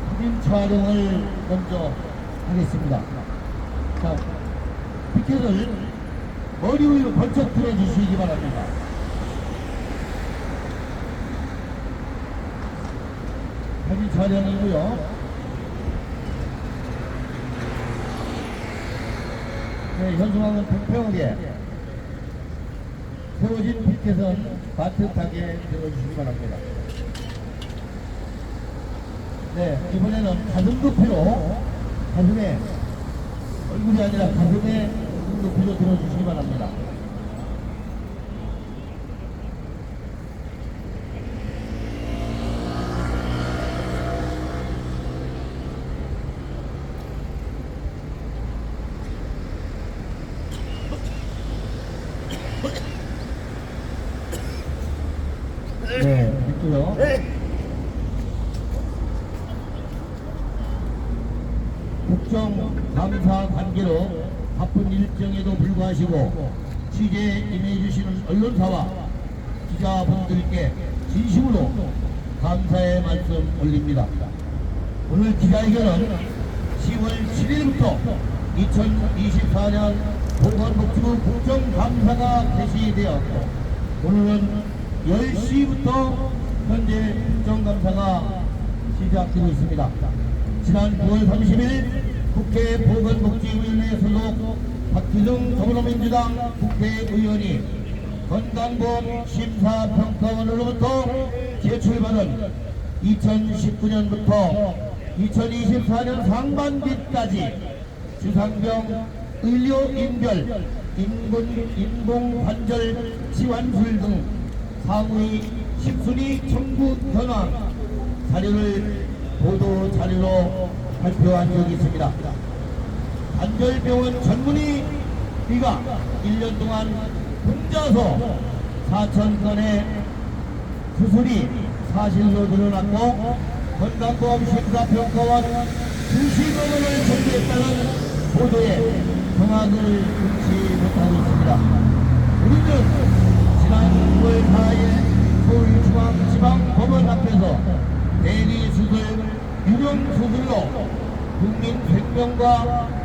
사진 촬영을 먼저 하겠습니다. 자, 피켓을 머리 위로 번쩍 들어주시기 바랍니다. 사진 촬영이고요. 네, 현수막은 평평하게 세워진 피켓은 바듯하게 들어주시기 바랍니다. 네, 이번에는 가슴 높이로, 가슴에, 얼굴이 아니라 가슴에 높이로 들어주시기 바랍니다. 네, 됐고요. 국정 감사 관계로 바쁜 일정에도 불구하시고 취재에 임해주시는 언론사와 기자분들께 진심으로 감사의 말씀 올립니다. 오늘 기자회견은 10월 7일부터 2024년 보건복지부 국정감사가 개시되었고 오늘은 10시부터 현재 국정감사가 시작되고 있습니다. 지난 9월 30일 국회 보건복지위원회 소속 박기정 더불어민주당 국회의원이 건강보험 심사평가원으로부터 제출받은 2019년부터 2024년 상반기까지 주상병 의료인별 인공관절 치환술 등 상위 10순위 청구 현황 자료를 보도 자료로 발표한 적이 있습니다. 관절병원 전문의비가 1년 동안 혼자서 4,000건의 수술이 사실로 드러났고 건강보험 심사평가원 20억 원을 청구했다는 보도에 경악을 금치 못하고 있습니다. 우리는 지난 9월 4일 서울중앙지방법원 앞에서 대리수술, 유명수술로 국민 생명과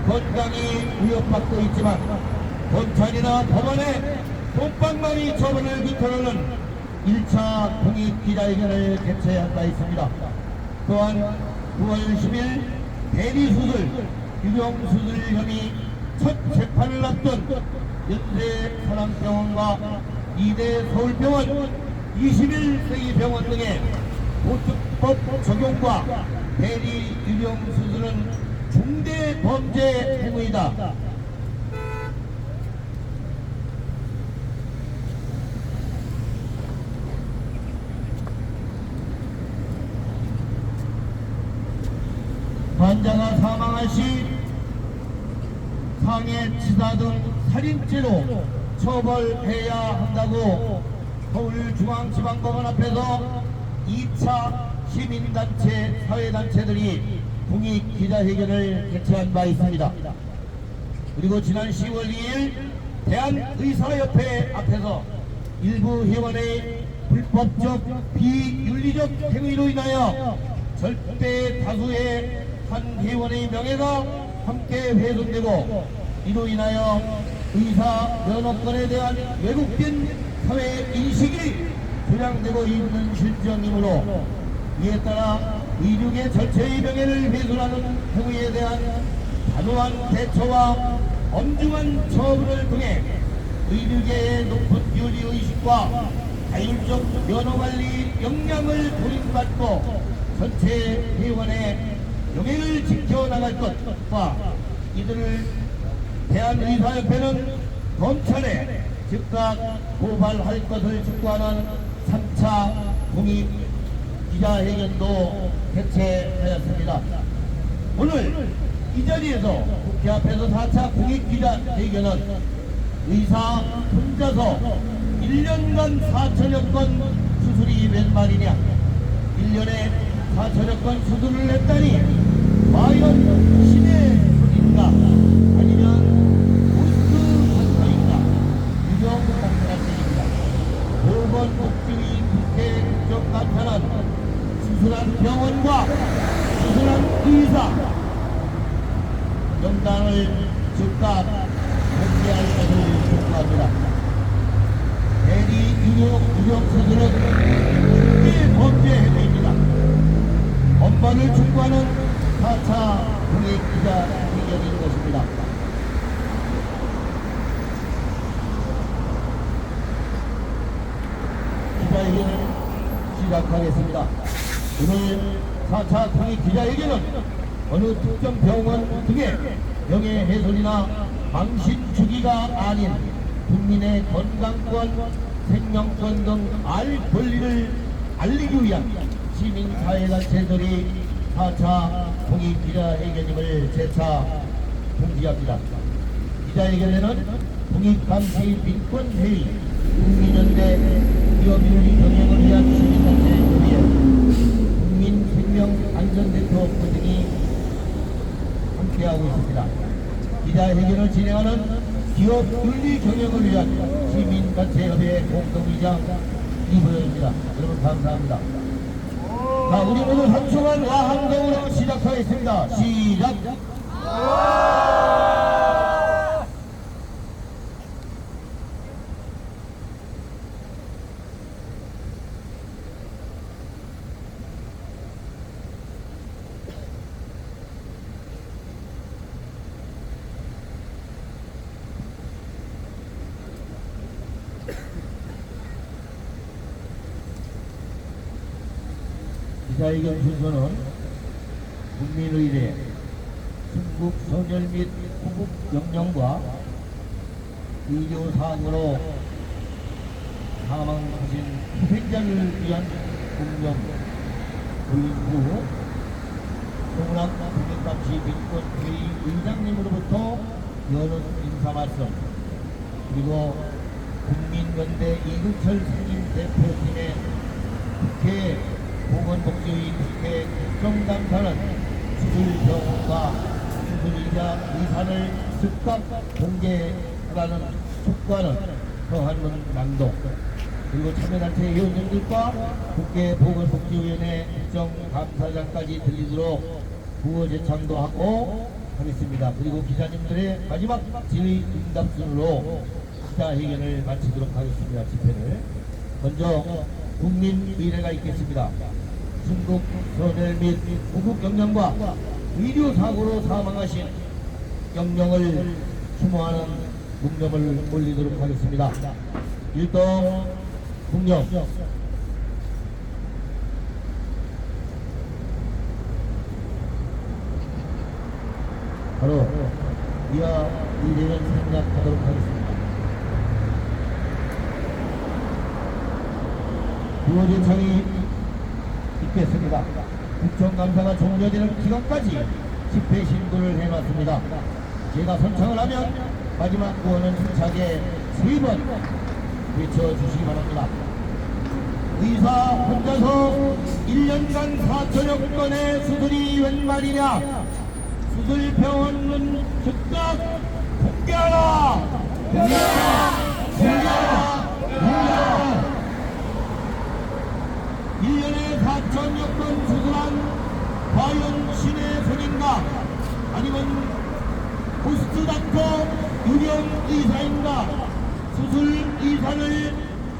건강이 위협받고 있지만 검찰이나 법원에 꼼빡만이 처벌을 귀토하는 1차 공익기자회견을 개최한 바 있습니다. 또한 9월 10일 대리수술, 유명수술 혐의 첫 재판을 앞둔 연세사랑병원과 이대 서울병원, 21세기 병원 등의 보특법 적용과 대리 유령 수술은 중대 범죄 행위이다. 환자가 사망할 시 상해치사 등 살인죄로 처벌해야 한다고 서울중앙지방법원 앞에서 2차 시민단체, 사회단체들이 공익기자회견을 개최한 바 있습니다. 그리고 지난 10월 2일 대한의사협회 앞에서 일부 회원의 불법적 비윤리적 행위로 인하여 절대 다수의 한 회원의 명예가 함께 훼손되고 이로 인하여 의사 면허권에 대한 왜곡된 사회 인식이 조장되고 있는 실정이므로 이에 따라 의료계 전체의 명예를 훼손하는 행위에 대한 단호한 대처와 엄중한 처벌을 통해 의료계의 높은 윤리의식과 자율적 면허관리 역량을 보린받고 전체 회원의 명예를 지켜나갈 것과 이들을 대한의사협회는 검찰에 즉각 고발할 것을 촉구하는 3차 공익기자회견도 개최하였습니다. 오늘 이 자리에서 국회 앞에서 4차 공익기자회견은 의사 혼자서 1년간 4천여 건 수술이 웬 말이냐, 1년에 4천여 건 수술을 했다니 과연 신의 소리인가 아니면 모스크 방송인가 유경 방송입니다. 보건복지위 국회 국정 나타난 수술한 병원과 수술한 의사 명단을 즉각 공개할 것을 촉구합니다. 대리 유령 수술은 중대 범죄 행위입니다. 엄벌을 촉구하는 4차 공익기자회견인 것입니다. 기자회견을 시작하겠습니다. 오늘 4차 공익기자회견은 어느 특정 병원 등의 명예훼손이나 망신 주기가 아닌 국민의 건강권, 생명권 등 알 권리를 알리기 위한 시민사회단체들이 4차 공익기자회견임을 재차 공지합니다. 기자회견에는 공익감시 민권회의, 국민연대, 기업윤리 경영을 위한 시민단체협의회, 국민생명안전네트워크 등이 함께하고 있습니다. 기자회견을 진행하는 기업윤리 경영을 위한 시민단체협의회 공동의장 이보영입니다. 여러분 감사합니다. 자, 우리 모두 3초간 와함동으로 시작하겠습니다. 시작! 기자회견 순서는 국민의례, 중국 선열 및 후국 영령과 의료사고로 사망하신 희생자를 위한 공명 도입 후 송락 국민감시 민권회의 의장님으로부터 여는 인사말씀, 그리고 국민연대 이근철 상임 대표팀의 국회 보건복지위 국회 국정감사는 수술병원과 수술의자 의사를 즉각 공개하라는 촉구하는 서한문 낭독, 그리고 참여단체 위원장들과 국회 보건복지위원회 국정감사장까지 들리도록 구호 제창도 하고 하겠습니다. 그리고 기자님들의 마지막 질의 응답순으로 기자회견을 마치도록 하겠습니다. 집회를 먼저 국민의례가 있겠습니다. 중국 선열 및 후국 영령과 의료사고로 사망하신 영령을 추모하는 묵념을 올리도록 하겠습니다. 일동 묵념. 바로 이하 의례를 생략하도록 하겠습니다. 구호 제창이 있겠습니다. 국정감사가 종료되는 기간까지 집회 신고를 해놨습니다. 제가 선창을 하면 마지막 구호는 힘차게 3번 외쳐주시기 바랍니다. 의사 혼자서 1년간 4천여 건의 수술이 웬 말이냐? 수술병원은 즉각 공개하라! 공개하라! 공개하라! 공개하라! 1년에 4천여 건 수술한 과연 신의 손인가? 아니면 포스트닥터 유령 의사인가? 수술 의사를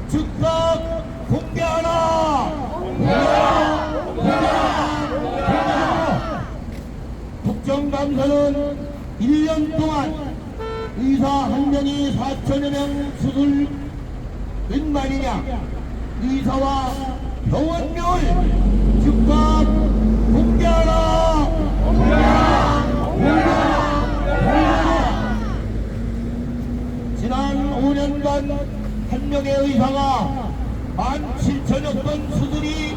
즉각 공개하라! 공개하라! 공개하라! 공개하라! 국정감사는 1년 동안 의사 한 명이 4천여 명 수술 웬 말이냐? 의사와 병원명을 즉각 공개하라! 공개하라! 공개하라! 공개하라! 지난 5년간 한 명의 의사가 17,000여 건 수술이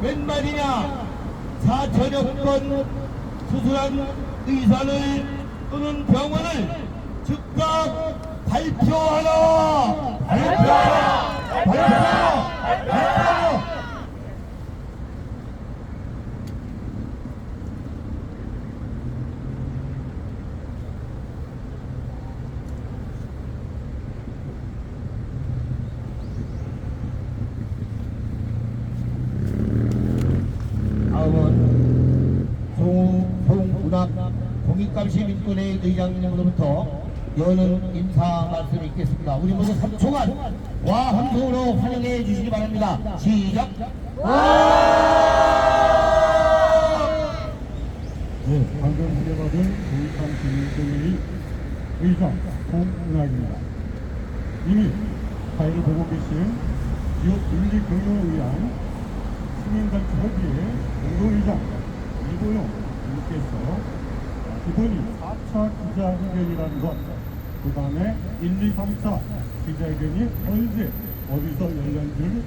웬 말이냐? 4천여 건 수술한 의사를 또는 병원을 즉각 발표하라! 발표하라! 발표하라! 발표하라! 동익감시 민권회 의장님으로부터 여는 인사 말씀이 있겠습니다. 우리 모두 3초간 와 함성으로 환영해 주시기 바랍니다. 시작! 네, 방금 소개받은 동익감시민권회의 의장 홍은학입니다. 이미 사회를 보고 계신 지역 윤리경영의안 시민단체 협의회 공동의장 이보영 님께서 이번이 4차 기자회견이라는 것, 그 다음에 1, 2, 3차 기자회견이 언제 어디서 열렸는지를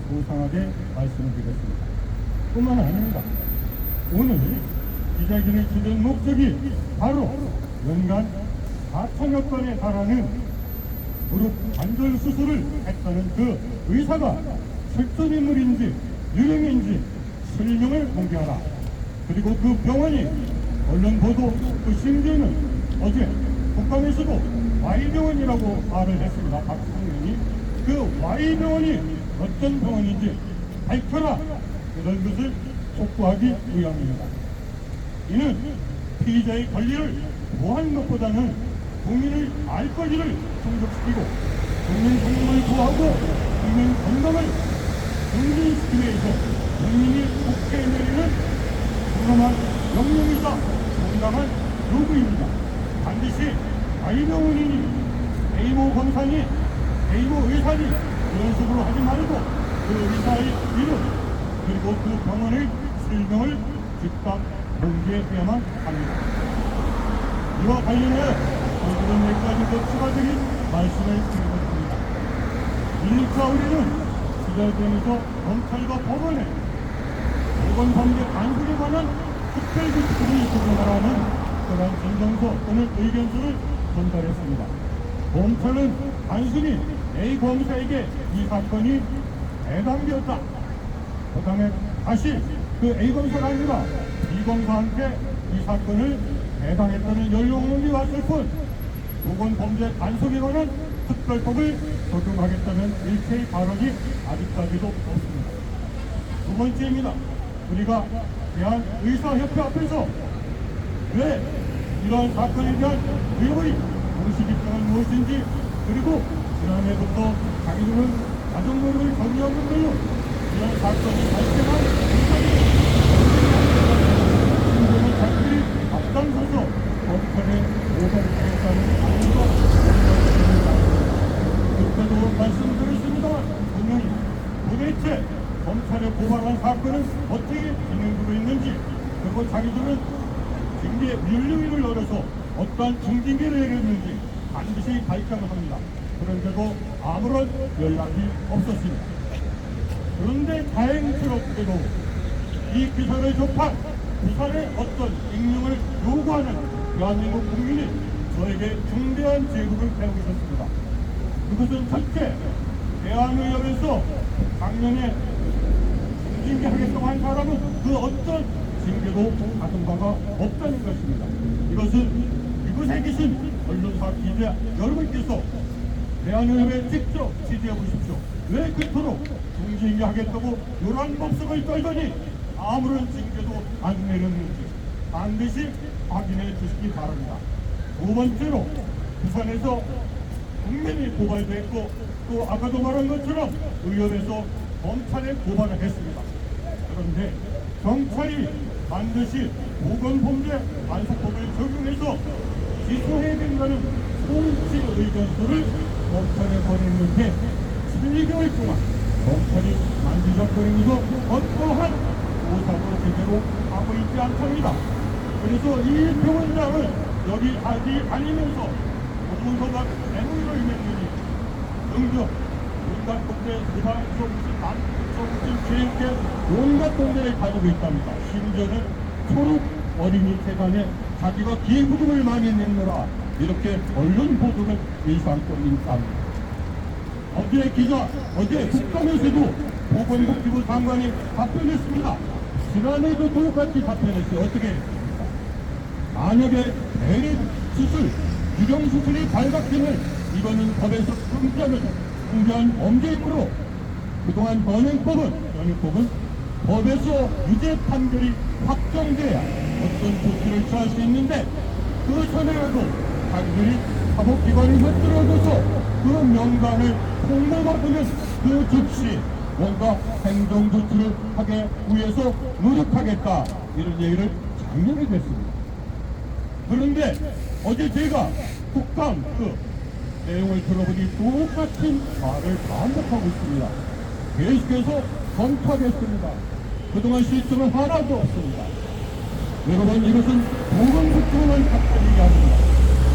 소상하게 말씀드렸습니다. 뿐만 아닙니다. 오늘 기자회견의 주된 목적이 바로 연간 4천여 건에 달하는 무릎 관절 수술을 했다는 그 의사가 실존 인물인지 유령인지 실명을 공개하라. 그리고 그 병원이 언론 보도 그 심지어는 어제 국감에서도 Y병원이라고 말을 했습니다. 박수홍 그 Y병원이 어떤 병원인지 밝혀라. 그런 것을 촉구하기 위함입니다. 이는 피의자의 권리를 보호하는 것보다는 국민의 알 권리를 충족시키고 국민 생명을 보호하고 국민 건강을 증진시키기 위해서 국민이 국회에 내리는 중요한 명령이자 정당한 요구입니다. 반드시 Y병원이니 A모 검사니 A모 의사니 이런 식으로 하지 말고 그 의사의 이름 그리고 그 병원의 실명을 즉각 공개해야만 합니다. 이와 관련해 저희들은 몇 가지 더 추가적인 말씀을 드리겠습니다. 1, 2차 우리는 기자회견에서 검찰과 법원에 보건범죄 단속에 관한 특별규칙을 적용하라는 그러한 진정서 또는 의견서를 전달했습니다. 검찰은 단순히 A 검사에게 이 사건이 해당되었다. 그 다음에 다시 그 A 검사가 아니라 B 검사한테 이 사건을 해당했다는 연령론이 왔을 뿐 보건범죄 단속에 관한 특별법을 적용하겠다는 일체의 발언이 아직까지도 없습니다. 두 번째입니다. 우리가 대한의사협회 앞에서 왜 이러한 사건에 대한 의혹의 공식 입장은 무엇인지 그리고 지난해부터 자기들은 가정노력을 전이하는데요. 이러한 사건이 발생한 신분의 자들이 앞장서서 검찰에 보고하겠다는 안과 그때도 말씀드렸습니다만 분명히 도대체 검찰에 고발한 사건은 어떻게 진행되고 있는지 그리고 자기들은 징계 윤리위를 열어서 어떠한 중징계를 내렸는지 반드시 밝혀야 합니다. 그런데도 아무런 연락이 없었습니다. 그런데 다행스럽게도 이 기사를 접한 부산의 어떤 익명을 요구하는 대한민국 국민이 저에게 중대한 제국을 배우고 있었습니다. 그것은 첫째, 대한의협에서 작년에 중징계하겠다고 한 사람은 그 어떤 징계도 받은 바가 없다는 것입니다. 이것은 이곳에 계신 언론사 기자 여러분께서 대한의협에 직접 취재해 보십시오. 왜 그토록 중징계하겠다고 요란 법석을 떨더니 아무런 징계도 안 내렸는지 반드시 확인해 주시기 바랍니다. 두 번째로 부산에서 국민이 고발됐고 또 아까도 말한 것처럼 의협에서 검찰에 고발을 했습니다. 그런데 경찰이 반드시 보건범죄 단속법을 적용해서 기소해야 된다는 송치 의견서를 검찰에 보냈는데 12개월 동안 검찰이 만지작거리면서 어떠한 조사도 제대로 하고 있지 않답니다. 그래서 이 병원장을 여기 하지 아니면서 공문서가 MOU를 맺느니 등등 온갖 동네 부산에서 무슨 남부서 무슨 지역에 온갖 동네를 가지고 있답니다. 심지어는 초록 어린이 재단에 자기가 기부금을 많이 냈느라 이렇게 언론 보도를 일삼고 있답니다. 어제 국감에서도 보건복지부 장관이 답변했습니다. 지난해도 똑같이 답변했어요. 어떻게 했습니까? 만약에 대리 수술, 유령 수술이 발각되면 이거는 법에서 금지한 범죄이므로 그동안 연행법은 법에서 유죄 판결이 확정돼야 어떤 조치를 취할 수 있는데 그 전에라도 자기들이 사법기관이 흩어져서 그 명단을 통보받으면 그 즉시 뭔가 행정조치를 하기 위해서 노력하겠다 이런 얘기를 작년에 했습니다. 그런데 어제 제가 국감 그 내용을 들어보니 똑같은 말을 반복하고 있습니다. 계속해서 검토하겠습니다. 그동안 시스템은 하나도 없습니다. 여러분 이것은 보건복지원을 갖다 얘기합니다.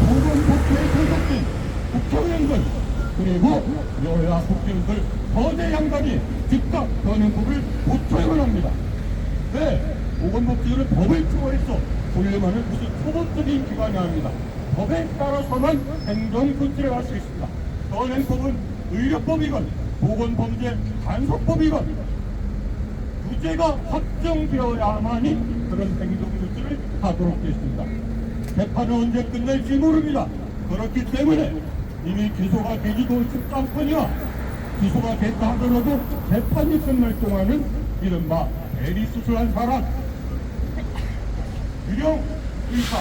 보건복지에 소속된 국회의원들 그리고 여야 국회의원들 거대 양반이 즉각 현행법을 고쳐야 합니다. 왜? 보건복지원은 법을 초월해서 돌려만은 무슨 초법적인 기관이 아닙니다. 법에 따라서만 행정조치를 할 수 있습니다. 현행법은 의료법이건 보건범죄 단속법이건 유죄가 확정되어야만이 그런 행정조치를 하도록 되어 있습니다. 재판은 언제 끝날지 모릅니다. 그렇기 때문에 이미 기소가 되지도 싶지 않거니와 기소가 됐다 하더라도 재판이 끝날 동안은 이른바 대리수술한 사람, 유령 의사,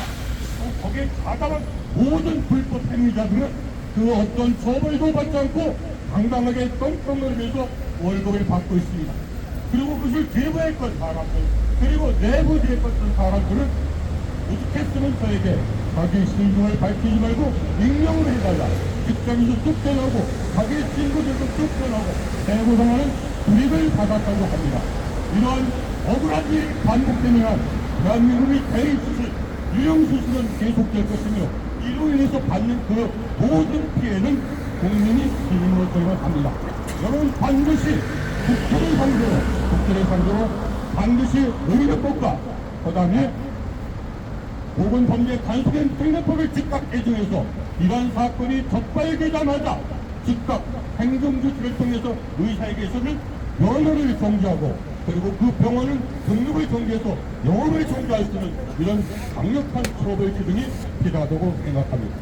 또 거기에 가담한 모든 불법 행위자들은 그 어떤 처벌도 받지 않고 당당하게 떵떵거리면서 월급을 받고 있습니다. 그리고 그것을 제보했던 사람들, 그리고 내부 제보했던 사람들은 오죽했으면 저에게 자기 신분을 밝히지 말고 익명으로 해달라. 직장에서 쫓겨나고 자기 친구들도 쫓겨나고 대고당하는 불이익을 받았다고 합니다. 이러한 억울한 일이 반복되는 한 대한민국의 대리수술, 유령수술은 계속될 것이며 이로 인해서 받는 그 모든 피해는 국민이 책임으로 져야 합니다. 여러분 반드시 국회를 상대로 반드시 의료법과 그 다음에 보건범죄 단속행 특례법을 즉각 개정해서 이러한 사건이 적발되자마자 즉각 행정조치를 통해서 의사에게서는 면허를 정지하고 그리고 그 병원은 등록을 정지해서 영업을 정지할 수 있는 이런 강력한 처벌 기준이 필요하다고 생각합니다.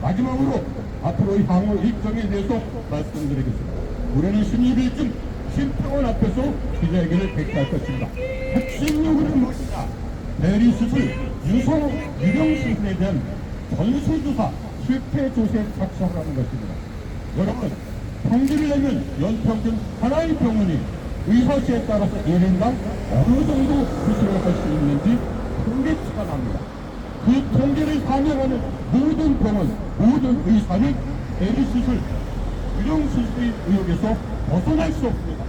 마지막으로 앞으로 향후 일정에 대해서 말씀드리겠습니다. 우리는 16일쯤 심평원 앞에서 기자회견을 개최할 것입니다. 핵심 요구는 무엇이냐? 대리수술, 유서, 유령수술에 대한 전수조사, 실태조사에 착수하라는 것입니다. 여러분, 평균을 내면 연평균 하나의 병원이 의사수에 따라서 1인당 어느 정도 수술을 할 수 있는지 통계치가 납니다. 그 통계를 반영하는 모든 병원, 모든 의사는 대리수술, 유령수술 의혹에서 벗어날 수 없습니다.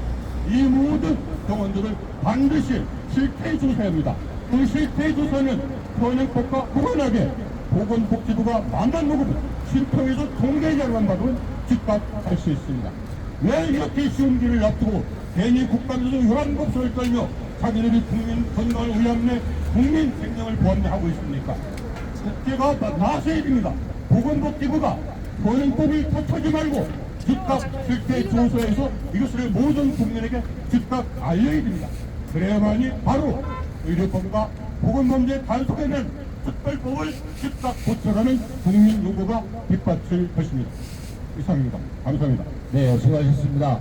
이 모든 병원들을 반드시 실태조사합니다. 그 실태조사는 현행법과 무관하게 보건복지부가 만만보고 심평에서 통계자료만 받으면 즉각 할 수 있습니다. 왜 이렇게 쉬운 길을 앞두고 괜히 국감에서 혈안법설을 떨며 자기들이 국민 건강을 위함내 국민 생명을 보험하고 있습니까? 국회가 나서야 됩니다. 보건복지부가 현행법을 터치하지 말고 즉각 실태조사해서 이것을 모든 국민에게 즉각 알려야 됩니다. 그래야만이 바로 의료법과 보건범죄 단속에 대한 특별법을 즉각 고쳐가는 국민 요구가 빗받칠 것입니다. 이상입니다. 감사합니다. 네, 수고하셨습니다.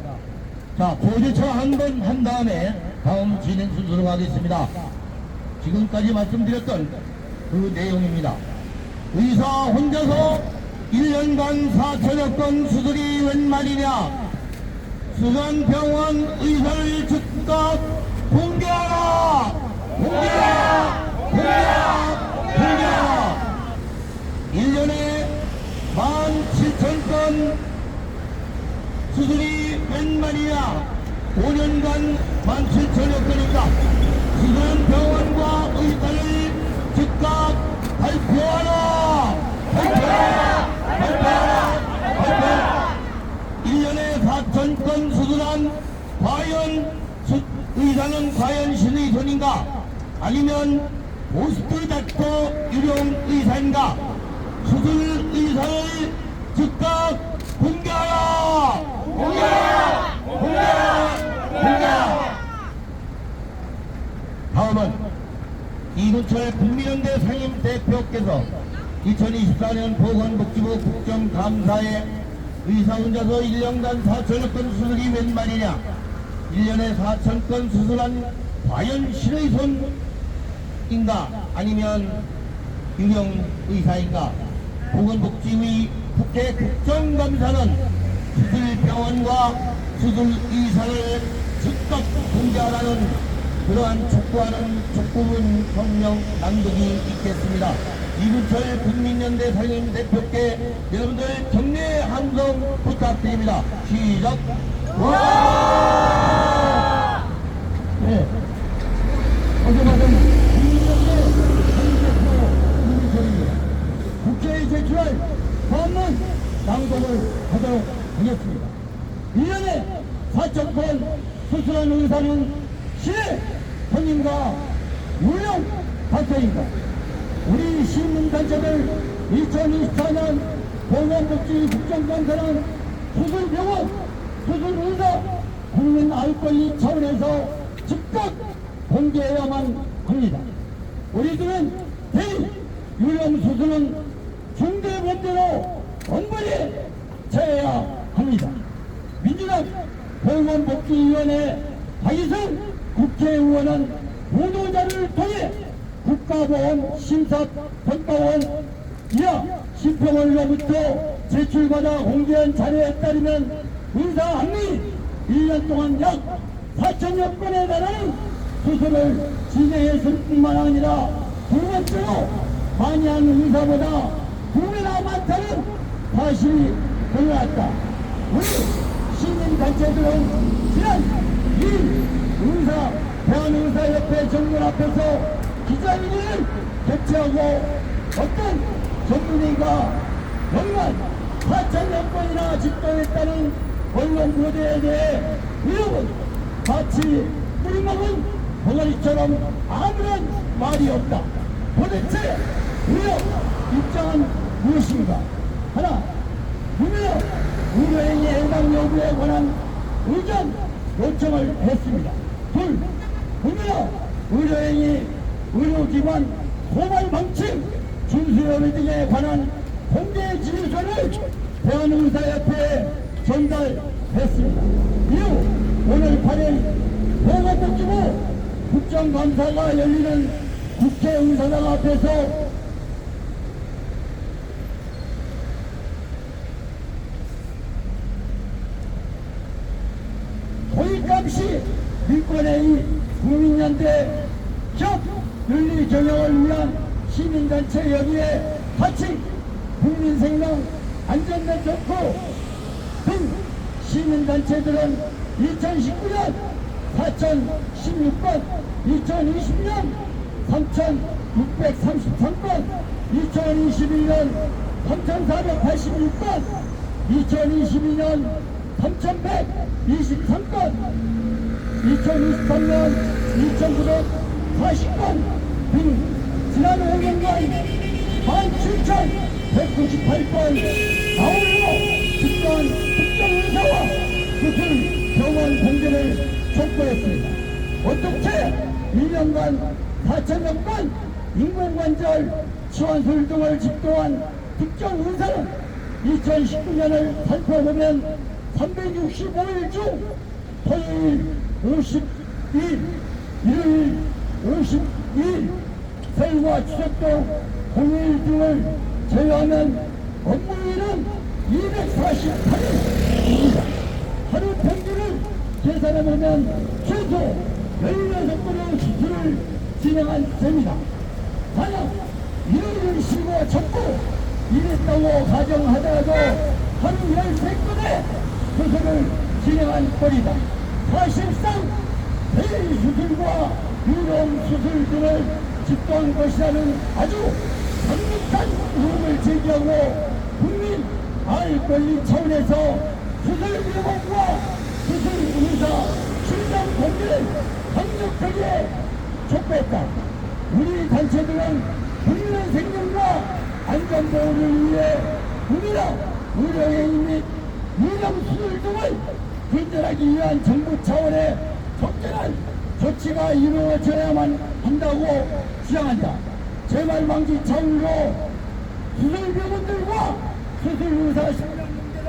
자, 보조처 한 번 한 다음에 다음 진행 순서로 가겠습니다. 지금까지 말씀드렸던 그 내용입니다. 의사 혼자서 1년간 4천여 건 수술이 웬 말이냐? 수산병원 의사를 즉각 공개하라! 공개하라! 공개하라! 공개하라! 1년에 17,000건 수술이 웬 말이냐? 5년간 17,000여 건이다. 수산병원과 의사를 즉각 발표하라! 발표하라! 발표하라! 발표하라! 1년에 4,000건 수술한 의사는 과연 신의 손인가? 아니면 포스트 닥터 유령 의사인가? 수술 의사를 즉각 공개하라! 공개하라! 공개하라! 공개하라! 다음은 이근철 국민연대 상임 대표께서 2024년 보건복지부 국정감사에 의사 혼자서 1년간 4천여 건 수술이 웬 말이냐? 1년에 4,000건 수술한 과연 신의 손인가? 아니면 유령 의사인가? 보건복지위 국회 국정감사는 수술병원과 수술의사를 즉각 공개하라는 그러한 촉구문 성명 낭독이 있겠습니다. 이문철 국민연대 살림 대표께 여러분들 격려의 함성 부탁드립니다. 시작! 와! 네. 어제 받은 국민연대 살림 대표 이문철입니다. 국회에 제출할 법문 낭독을 하도록 하겠습니다. 1년에 4,000건 수술한 의사는 시내 손님과 유령 단체입니다. 우리 시민단체들 2024년 보건복지 국정감사는 수술병원, 수술의사, 국민 알 권리 차원에서 즉각 공개해야만 합니다. 우리들은 대리 유령 수술은 중대범죄로 엄벌에 처해야 합니다. 민주당 보건복지위원회 박이성 국회의원은 보도자를 통해 국가보험 심사평가원 이하 심평원로부터 제출받아 공개한 자료에 따르면 의사 한 명이 1년 동안 약 4천여 건에 달하는 수술을 진행했을 뿐만 아니라 두 번째로 많이 한 의사보다 2배나 많다는 사실이 드러났다. 우리 시민단체들은 지난 2일 대한의사협회 정문 앞에서 기자회견을 개최하고 어떤 전문의가 연간 4천여 건이나 집도했다는 언론 보도에 대해 의혹은 마치 뿌리먹은 덩어리처럼 아무런 말이 없다. 도대체 의혹 입장은 무엇인가? 하나, 구매역 의료행위 해당 여부에 관한 의견 요청을 했습니다. 둘, 구매역 의료행위 의료기관 고발 방침 준수여부 등에 관한 공개 지휘서를 대한의사협회에 전달했습니다. 이후 오늘 8일 보건복지부 국정감사가 열리는 국회의사당 앞에서 도입감시 민권회의 국민연대 적 윤리경영을 위한 시민단체 여기에 같이 국민생명 안전변정부 등 시민단체들은 2019년 4,016건, 2020년 3,633건, 2021년 3,486건, 2022년 3,123건, 2023년 2,940건 등 지난 5년간 17,198건 아울러 집단 특정의사와 수술 병원 공개를 촉구했습니다. 어떻게 1년간 4천여 건 인공관절, 치환술 등을 집도한 특정의사는 2019년을 살펴보면 365일 중 토요일 50일, 일요일 52일, 설과 추석 등 공휴일 등을 제외하면 업무일은 248일입니다. 하루 평균을 계산해보면 최소 16건의 수술을 진행한 셈이다. 만약 일요일 쉬고 접고 일했다고 가정하더라도 하루 13건의 수술을 진행한 꼴이다. 사실상 대리 수술과 유령 수술 등을 집도한 것이라는 아주 강력한 의혹을 제기하고 국민 알 권리 차원에서 수술병원과 수술의사 출장 공개를 강력하게 촉구했다. 우리 단체들은 국민의 생명과 안전보호를 위해 국민의 의료행위 및 유령 수술 등을 근절하기 위한 정부 차원의 적절한 조치가 이루어져야만 한다고 주장한다. 재발방지 차원으로 수술병원들과 수술의사 식량 문제를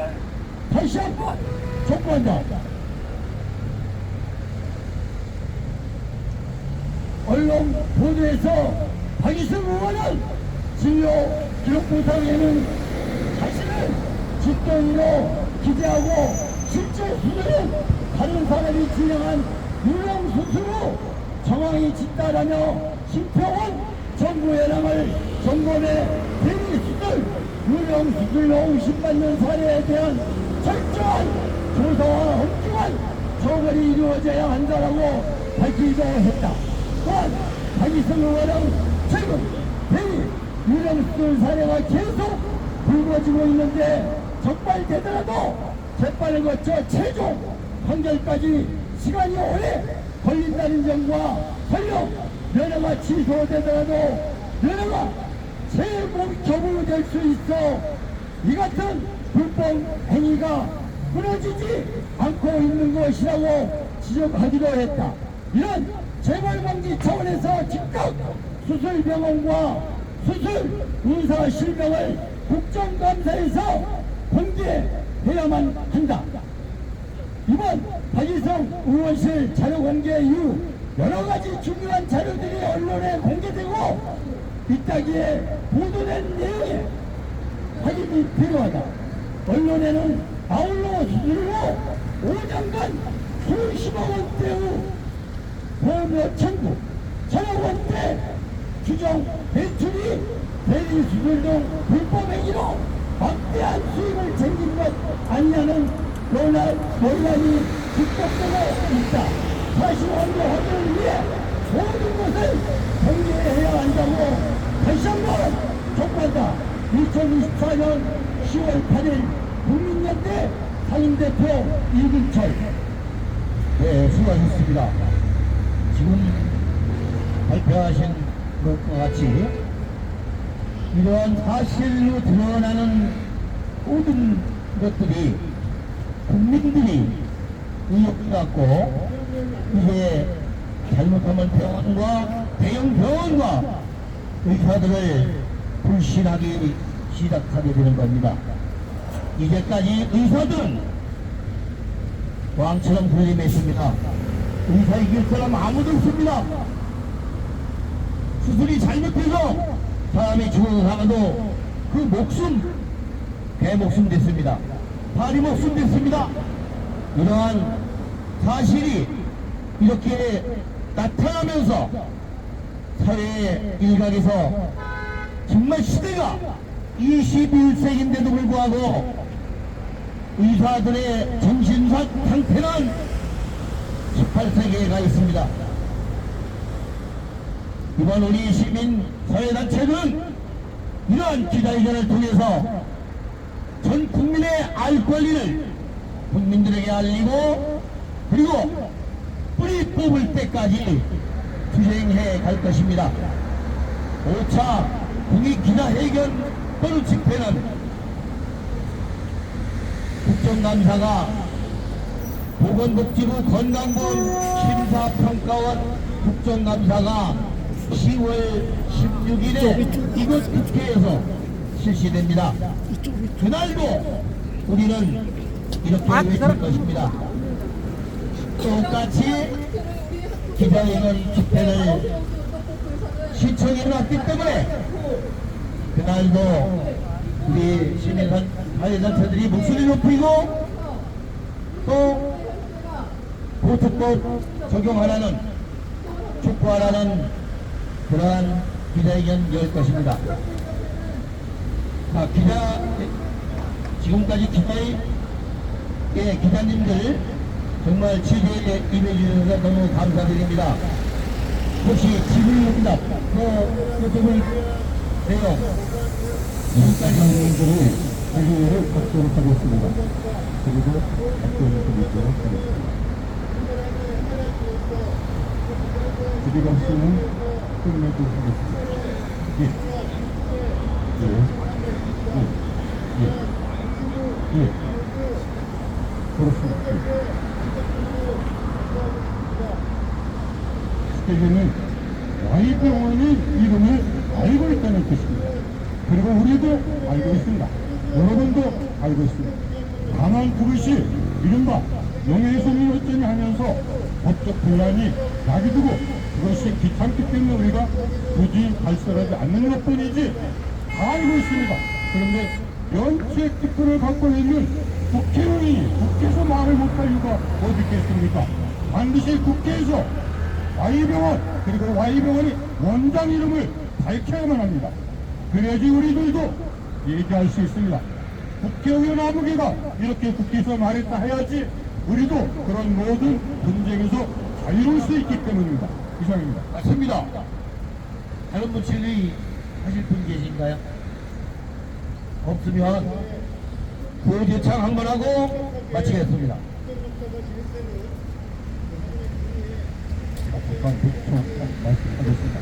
다시 한번 촉구한다. 언론 보도에서 박이성 의원은 진료 기록 보상에는 자신을 직권으로 기재하고 실제 수술은 다른 사람이 진행한 유령 수술로 정황이 짙다라며 심평원 정부 연합을 점검해 대리 수술, 유령 수술로 의심받는 사례에 대한 철저한 조사와 엄중한 처벌이 이루어져야 한다라고 밝히기도 했다. 또한 박희성 의원은 최근 대리 유령 수술 사례가 계속 불거지고 있는데 적발되더라도 재판을 거쳐 최종 판결까지 시간이 오래 걸린다는 점과 설령 면허가 취소되더라도 면허가 재목적으로 될 수 있어 이 같은 불법 행위가 끊어지지 않고 있는 것이라고 지적하기도 했다. 이런 재벌방지 차원에서 즉각 수술병원과 수술 의사 실명을 국정감사에서 공개해야만 한다. 이번 박희성 의원실 자료 공개 이후 여러 가지 중요한 자료들이 언론에 공개되고 이따기에 보도된 내용에 확인이 필요하다. 언론에는 아울러 수술로 5년간 수십억 원대 후 보험료 청구, 천억 원대 규정 대출이 대리 수술 등 불법 행위로 막대한 수익을 챙긴 것 아니냐는 논란이 집적되고 있다. 다시 원료 확인을 위해 모든 것을 공개해야 한다고 다시 한번 촉구한다. 2024년 10월 8일 국민연대 상임대표 이근철. 네, 수고하셨습니다. 지금 발표하신 것과 같이 이러한 사실로 드러나는 모든 것들이 국민들이 의혹을 갖고 이게 잘못하면 병원과 대형 병원과 의사들을 불신하기 시작하게 되는 겁니다. 이제까지 의사들은 왕처럼 군림했습니다. 의사 이길 사람 아무도 없습니다. 수술이 잘못해서 사람이 죽어가도 그 목숨, 개 목숨 됐습니다. 파리 목숨 됐습니다. 이러한 사실이 이렇게 나타나면서 사회 일각에서 정말 시대가 21세기인데도 불구하고 의사들의 정신 상태는 18세기에 가 있습니다. 이번 우리 시민 사회단체는 이러한 기자회견을 통해서 전 국민의 알 권리를 국민들에게 알리고 그리고 뿌리 뽑을 때까지 투쟁해 갈 것입니다. 5차 국익기자회견 또는 집회는 국정감사가 보건복지부 건강보험 심사평가원 국정감사가 10월 16일에 이곳 국회에서 실시됩니다. 그날도 우리는 이렇게 외칠 것입니다. 똑같이 기자회견 집회를 시청에 놨기 때문에 그날도 우리 시민사회단체들이 목소리 높이고 또 보트법 적용하라는 촉구하라는 그러한 기자회견 열 것입니다. 지금까지 기자님들 정말 취재에 임해주셔서 너무 감사드립니다. 혹시 질문입니다. 유튜브 내용 지금까지 의원들을 질의를 받도록 하겠습니다. 그리고 답변을 드리도록 하겠습니다. 질의가 없으면 끝내도록 하겠습니다. 그렇습니다. 스테이지는 Y병원의 이름을 알고 있다는 뜻입니다. 그리고 우리도 알고 있습니다. 여러분도 알고 있습니다. 다만 그것이 이른바 명예훼손이 하면서 법적 분란이 야기되고 그것이 귀찮기 때문에 우리가 굳이 발설하지 않는 것뿐이지 다 알고 있습니다. 그런데 면책 특권을 갖고 있는 국회의원이 국회에서 말을 못할 이유가 어디 있겠습니까? 반드시 국회에서 Y병원, 그리고 Y병원이 원장 이름을 밝혀야만 합니다. 그래야지 우리들도 얘기할 수 있습니다. 국회의원 아무개가 이렇게 국회에서 말했다 해야지 우리도 그런 모든 분쟁에서 자유로울 수 있기 때문입니다. 이상입니다. 맞습니다. 다른 분 질의하실 분 계신가요? 없으면 구호제창 한번 하고 마치겠습니다. 잠깐 말씀하겠습니다.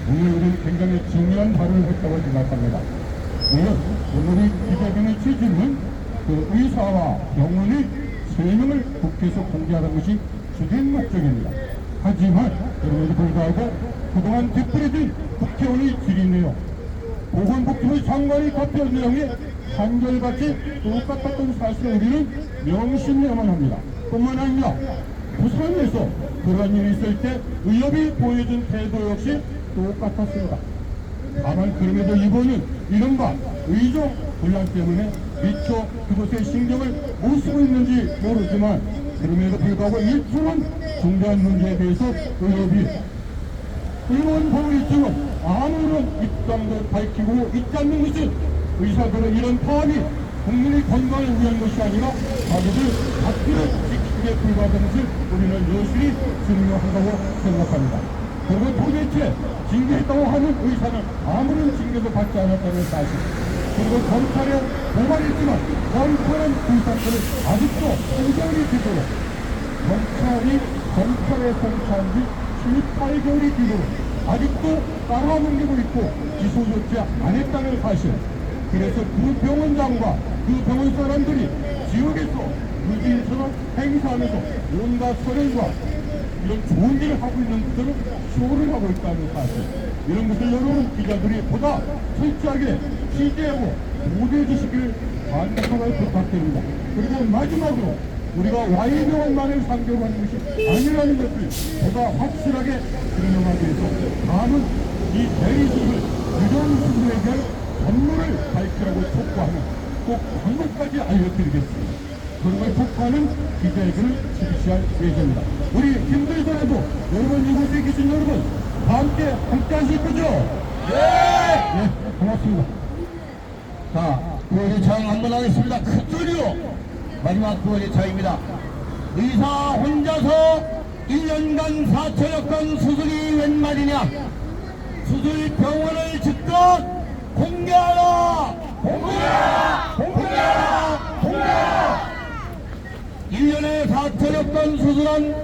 오늘은 굉장히 중요한 발언을 했다고 생각합니다. 오늘의 기자회견의 취지는 그 의사와 병원의 세명을 국회에서 공개하는 것이 주된 목적입니다. 하지만 그럼에도 불구하고 그동안 되풀이된 국회의원의 질의네요. 보건복지부 장관이 답변 내용에 한결같이 똑같았던 사실을 우리는 명심해야만 합니다. 뿐만 아니라 부산에서 그런 일이 있을 때 의협이 보여준 태도 역시 똑같았습니다. 다만 그럼에도 이번은 이른바 의정 분란 때문에 미처 그곳에 신경을 못 쓰고 있는지 모르지만 그럼에도 불구하고 일종은 중대한 문제에 대해서 의협이 의원 보호일증은 아무런 입장도 밝히고 있지 않는 것은 의사들은 이런 파업이 국민의 건강을 위한 것이 아니라 자기들 앞길을 지키기에 불과하다는 것을 우리는 여실히 증명한다고 생각합니다. 그리고 도대체 징계했다고 하는 의사는 아무런 징계도 받지 않았다는 사실, 그리고 검찰에 고발했지만 검찰은 그 사건을 아직도 한겨울이 되도록 검찰에 송치한 지 7~8개월이 뒤도록 아직도 따라넘기고 있고 기소조차 안 했다는 사실. 그래서 그 병원장과 그 병원 사람들이 지역에서 유진처럼 행사하면서 온갖 소련과 이런 좋은 일을 하고 있는 것들을 쇼를 하고 있다는 사실. 이런 것을 여러분 기자들이 보다 철저하게 취재하고 보도해 주시기를 간곡하게 부탁드립니다. 그리고 마지막으로 우리가 Y병원만을 상대하는 것이 아니라는 것을 보다 확실하게 증명하기 위해서 다음은 이 대리수술 유령 수술에 대한 전문을 밝히라고 촉구하는 꼭 방법까지 알려드리겠습니다. 그걸 촉구하는 기자회견을 실시할 예정입니다. 우리 힘들더라도 여러분 이곳에 계신 여러분 다 함께 하실 거죠? 네! 고맙습니다. 자, 구호제창 한번 하겠습니다. 큰 소리로 마지막 구호제창입니다. 의사 혼자서 1년간 4천여 건 수술이 웬 말이냐? 수술 병원을 즉각 공개하라! 공개하라! 공개하라! 공개하라! 1년에 4천여 건 수술한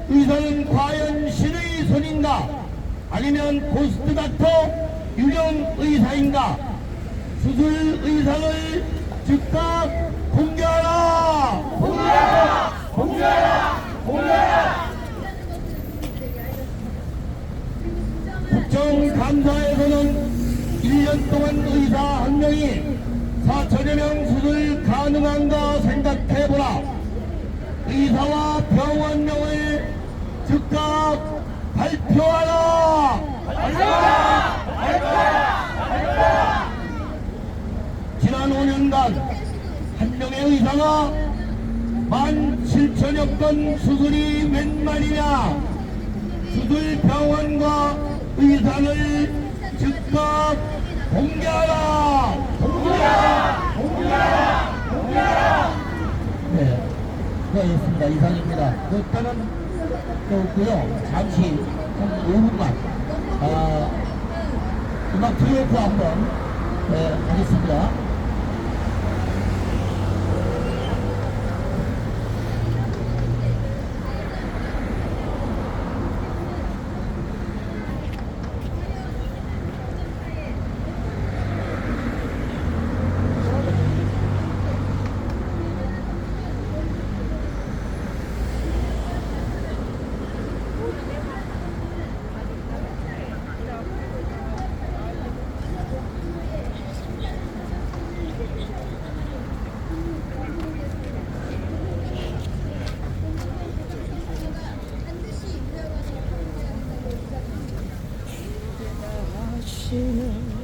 의사는 과연 신의 손인가? 아니면 고스트닥터 유령 의사인가? 수술 의상을 즉각 공개하라! 공개하라! 공개하라! 공개하라! 국정감사에서는 1년 동안 의사 한 명이 4천여 명 수술 가능한가 생각해보라. 의사와 병원명을 즉각 발표하라! 발표하라! 발표하라! 발표하라! 지난 5년간 한 명의 의사가 17,000여 건 수술이 웬 말이냐? 수술 병원과 의사를 즉각 공개하라! 공개하라! 공개하라! 공개하라! 네, 수고하셨습니다. 이상입니다. 일단은 또 없고요. 잠시 한 5분만 음악 트로트 한번 하겠습니다. 지는